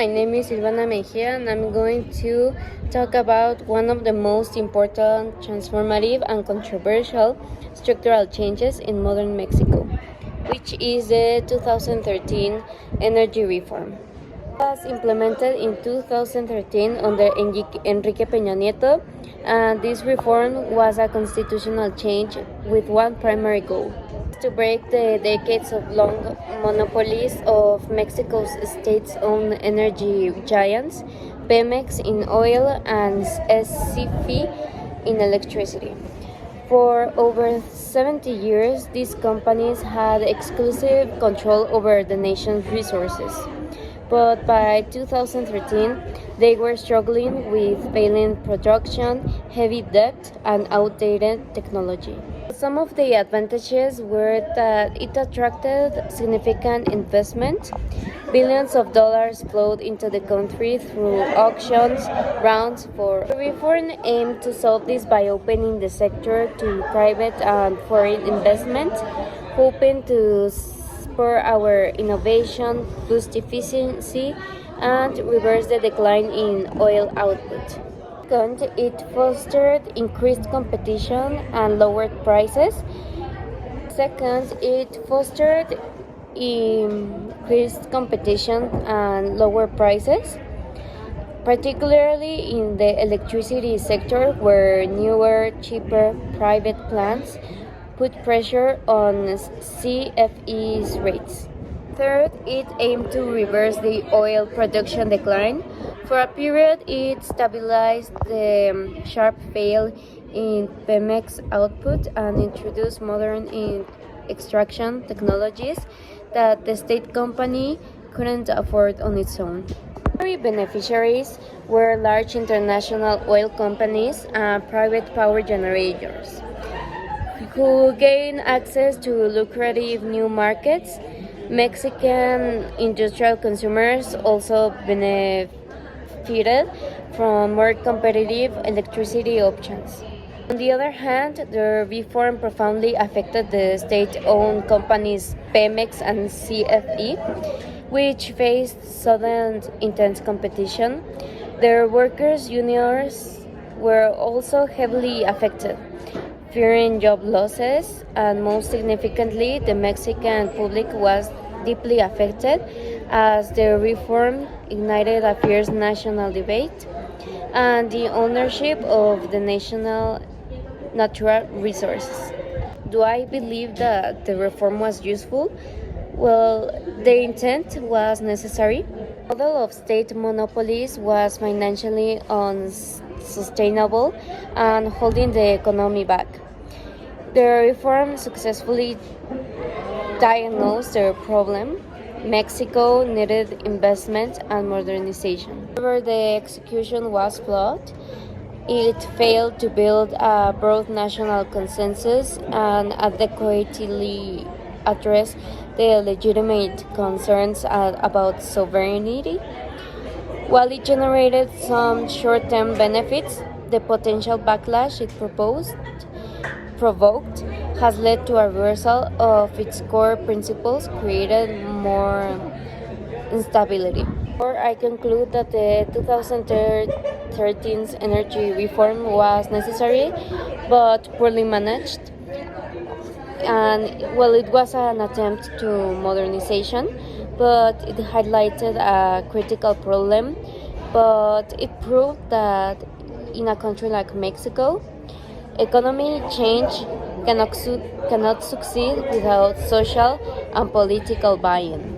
my name is Silvana Mejia and I'm going to talk about one of the most important, transformative, and controversial structural changes in modern Mexico, which is the 2013 energy reform. It was implemented in 2013 under Enrique Peña Nieto, and this reform was a constitutional change with one primary goal: to break the decades of long monopolies of Mexico's state-owned energy giants, Pemex in oil and SCFE in electricity. For over 70 years, these companies had exclusive control over the nation's resources. But by 2013, they were struggling with failing production, heavy debt, and outdated technology. Some of the advantages were that it attracted significant investment. Billions of dollars flowed into the country through auctions rounds. The reform aimed to solve this by opening the sector to private and foreign investment, hoping to spur our innovation, boost efficiency, and reverse the decline in oil output. Second, it fostered increased competition and lowered prices. Second, it fostered increased competition and lower prices, particularly in the electricity sector, where newer, cheaper private plants put pressure on CFE's rates. Third, it aimed to reverse the oil production decline. For a period, it stabilized the sharp fall in Pemex output and introduced modern extraction technologies that the state company couldn't afford on its own. Primary beneficiaries were large international oil companies and private power generators, who gained access to lucrative new markets. Mexican industrial consumers also benefited from more competitive electricity options. On the other hand, the reform profoundly affected the state-owned companies Pemex and CFE, which faced sudden intense competition. Their workers' unions were also heavily affected, fearing job losses, and most significantly, the Mexican public was deeply affected as the reform ignited a fierce national debate and the ownership of the national natural resources. Do I believe that the reform was useful? Well, the intent was necessary. The model of state monopolies was financially unsustainable and holding the economy back. The reform successfully diagnosed the problem. Mexico needed investment and modernization. However, the execution was flawed. It failed to build a broad national consensus and adequately address the legitimate concerns about sovereignty. While it generated some short-term benefits, the potential backlash it provoked has led to a reversal of its core principles, created more instability. Or I conclude that the 2013 energy reform was necessary but poorly managed. And well, it was an attempt to modernization, but it highlighted a critical problem. But it proved that in a country like Mexico, economic change cannot succeed without social and political buy-in.